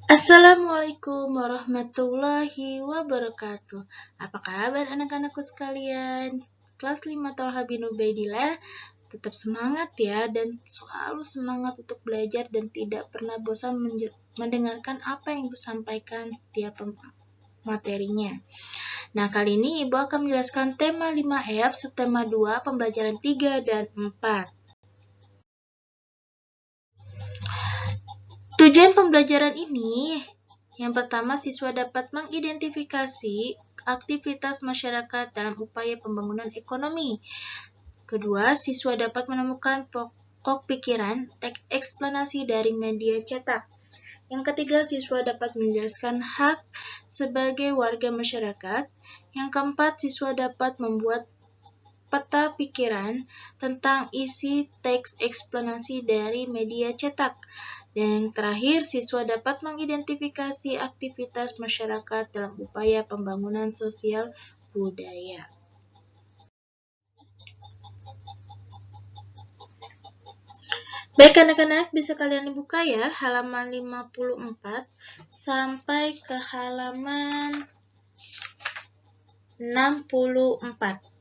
Assalamualaikum warahmatullahi wabarakatuh. Apa kabar anak-anakku sekalian? Kelas 5 Tolha bin Ubaidillah, tetap semangat ya dan selalu semangat untuk belajar dan tidak pernah bosan mendengarkan apa yang Ibu sampaikan setiap materinya. Nah, kali ini Ibu akan menjelaskan tema 5F, subtema 2, pembelajaran 3 dan 4. Tujuan pembelajaran ini, yang pertama, siswa dapat mengidentifikasi aktivitas masyarakat dalam upaya pembangunan ekonomi. Kedua, siswa dapat menemukan pokok pikiran, teks eksplanasi dari media cetak. Yang ketiga, siswa dapat menjelaskan hak sebagai warga masyarakat. Yang keempat, siswa dapat membuat peta pikiran tentang isi teks eksplanasi dari media cetak. Dan yang terakhir, siswa dapat mengidentifikasi aktivitas masyarakat dalam upaya pembangunan sosial budaya. Baik anak-anak, bisa kalian buka ya halaman 54 sampai ke halaman 64.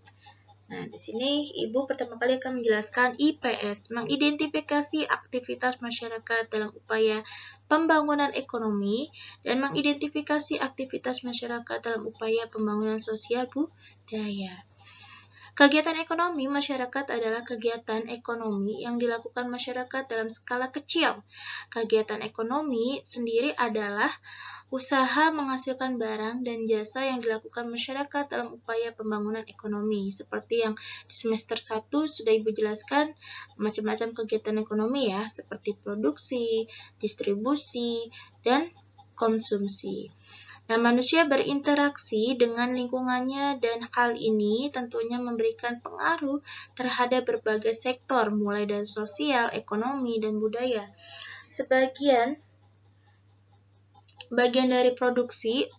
Nah, di sini Ibu pertama kali akan menjelaskan IPS, mengidentifikasi aktivitas masyarakat dalam upaya pembangunan ekonomi dan mengidentifikasi aktivitas masyarakat dalam upaya pembangunan sosial budaya. Kegiatan ekonomi masyarakat adalah kegiatan ekonomi yang dilakukan masyarakat dalam skala kecil. Kegiatan ekonomi sendiri adalah usaha menghasilkan barang dan jasa yang dilakukan masyarakat dalam upaya pembangunan ekonomi. Seperti yang di semester 1 sudah Ibu jelaskan, macam-macam kegiatan ekonomi ya, seperti produksi, distribusi, dan konsumsi. Nah, manusia berinteraksi dengan lingkungannya dan hal ini tentunya memberikan pengaruh terhadap berbagai sektor, mulai dari sosial, ekonomi, dan budaya. Bagian dari produksi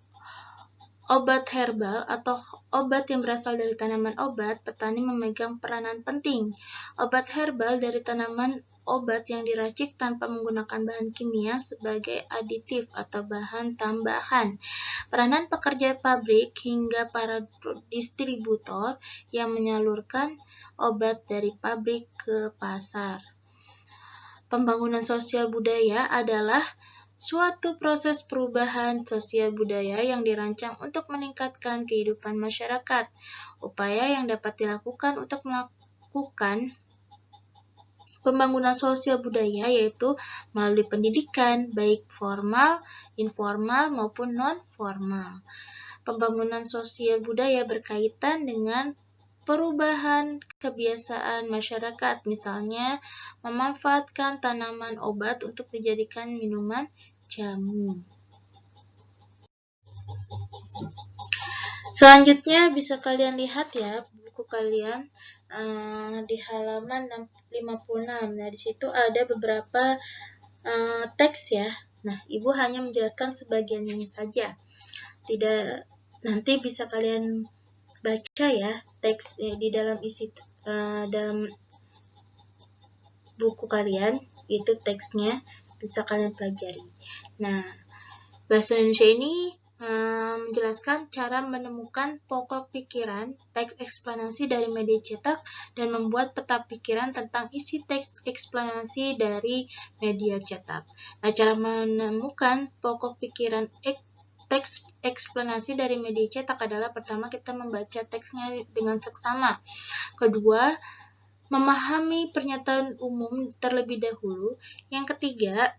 obat herbal atau obat yang berasal dari tanaman obat, petani memegang peranan penting. Obat herbal dari tanaman obat yang diracik tanpa menggunakan bahan kimia sebagai aditif atau bahan tambahan. Peranan pekerja pabrik hingga para distributor yang menyalurkan obat dari pabrik ke pasar. Pembangunan sosial budaya adalah suatu proses perubahan sosial budaya yang dirancang untuk meningkatkan kehidupan masyarakat. Upaya yang dapat dilakukan untuk melakukan pembangunan sosial budaya yaitu melalui pendidikan, baik formal, informal, maupun non-formal. Pembangunan sosial budaya berkaitan dengan perubahan kebiasaan masyarakat, misalnya memanfaatkan tanaman obat untuk dijadikan minuman jamu. Selanjutnya bisa kalian lihat ya buku kalian di halaman 56. Nah, di situ ada beberapa teks ya. Nah, Ibu hanya menjelaskan sebagiannya saja. Tidak, nanti bisa kalian baca ya teks di dalam isi dalam buku kalian, itu teksnya bisa kalian pelajari. Nah, bahasa Indonesia ini menjelaskan cara menemukan pokok pikiran, teks eksplanasi dari media cetak, dan membuat peta pikiran tentang isi teks eksplanasi dari media cetak. Nah, cara menemukan pokok pikiran teks eksplanasi dari media cetak adalah pertama kita membaca teksnya dengan seksama. Kedua, memahami pernyataan umum terlebih dahulu. Yang ketiga,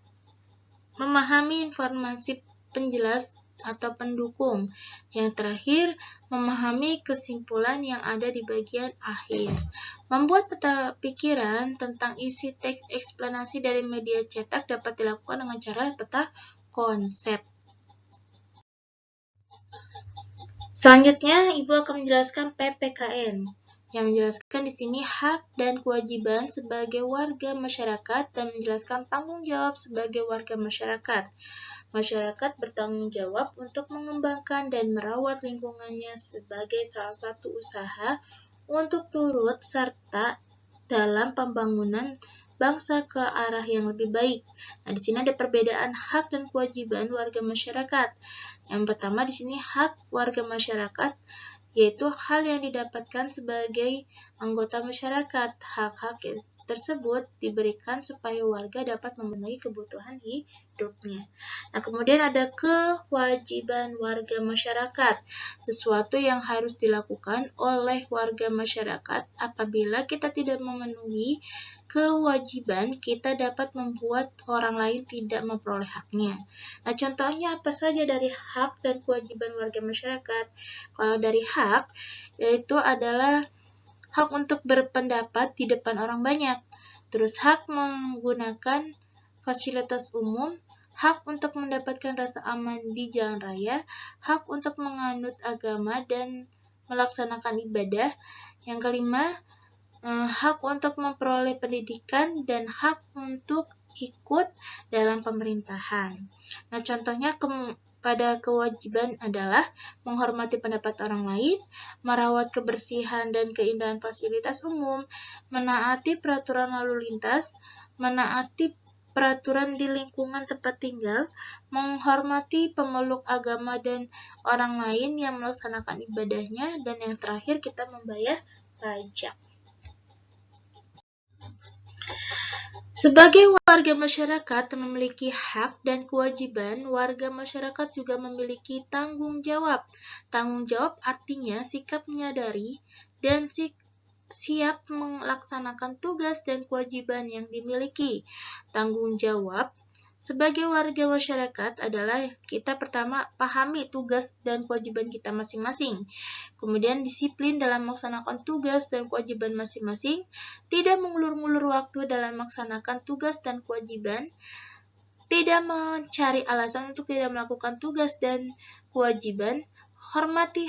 memahami informasi penjelas atau pendukung. Yang terakhir, memahami kesimpulan yang ada di bagian akhir. Membuat peta pikiran tentang isi teks eksplanasi dari media cetak dapat dilakukan dengan cara peta konsep. Selanjutnya, Ibu akan menjelaskan PPKN. Yang menjelaskan di sini hak dan kewajiban sebagai warga masyarakat dan menjelaskan tanggung jawab sebagai warga masyarakat. Masyarakat bertanggung jawab untuk mengembangkan dan merawat lingkungannya sebagai salah satu usaha untuk turut serta dalam pembangunan bangsa ke arah yang lebih baik. Nah, di sini ada perbedaan hak dan kewajiban warga masyarakat. Yang pertama di sini hak warga masyarakat yaitu hal yang didapatkan sebagai anggota masyarakat. Hak-hak tersebut diberikan supaya warga dapat memenuhi kebutuhan hidupnya. Nah, kemudian ada kewajiban warga masyarakat, sesuatu yang harus dilakukan oleh warga masyarakat. Apabila kita tidak memenuhi kewajiban, kita dapat membuat orang lain tidak memperoleh haknya. Nah, contohnya apa saja dari hak dan kewajiban warga masyarakat? Kalau dari hak, yaitu adalah hak untuk berpendapat di depan orang banyak, terus hak menggunakan fasilitas umum, hak untuk mendapatkan rasa aman di jalan raya, hak untuk menganut agama dan melaksanakan ibadah. Yang kelima, hak untuk memperoleh pendidikan dan hak untuk ikut dalam pemerintahan. Nah, contohnya pada kewajiban adalah menghormati pendapat orang lain, merawat kebersihan dan keindahan fasilitas umum, menaati peraturan lalu lintas, menaati peraturan di lingkungan tempat tinggal, menghormati pemeluk agama dan orang lain yang melaksanakan ibadahnya, dan yang terakhir kita membayar pajak. Sebagai warga masyarakat memiliki hak dan kewajiban, warga masyarakat juga memiliki tanggung jawab. Tanggung jawab artinya sikap menyadari dan siap melaksanakan tugas dan kewajiban yang dimiliki. Tanggung jawab sebagai warga masyarakat adalah kita pertama pahami tugas dan kewajiban kita masing-masing. Kemudian disiplin dalam melaksanakan tugas dan kewajiban masing-masing, tidak mengulur-ngulur waktu dalam melaksanakan tugas dan kewajiban, tidak mencari alasan untuk tidak melakukan tugas dan kewajiban, hormati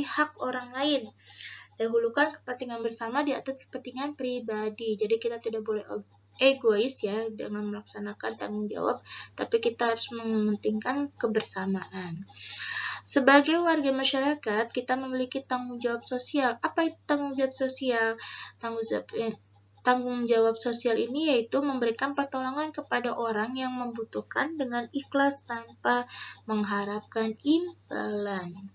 hak orang lain. Dahulukan kepentingan bersama di atas kepentingan pribadi. Jadi kita tidak boleh egois ya dengan melaksanakan tanggung jawab, tapi kita harus mementingkan kebersamaan. Sebagai warga masyarakat, kita memiliki tanggung jawab sosial. Apa itu tanggung jawab sosial? Tanggung jawab sosial ini yaitu memberikan pertolongan kepada orang yang membutuhkan dengan ikhlas tanpa mengharapkan imbalan.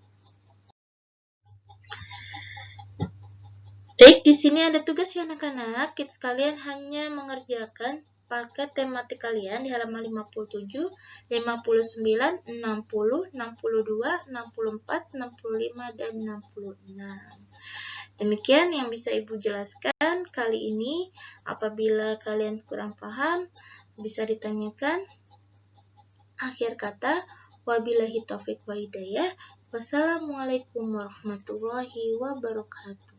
Baik, di sini ada tugas ya anak-anak. Kalian hanya mengerjakan paket tematik kalian di halaman 57, 59, 60, 62, 64, 65, dan 66. Demikian yang bisa Ibu jelaskan kali ini. Apabila kalian kurang paham, bisa ditanyakan. Akhir kata, wabillahi taufiq wal hidayah. Wassalamualaikum warahmatullahi wabarakatuh.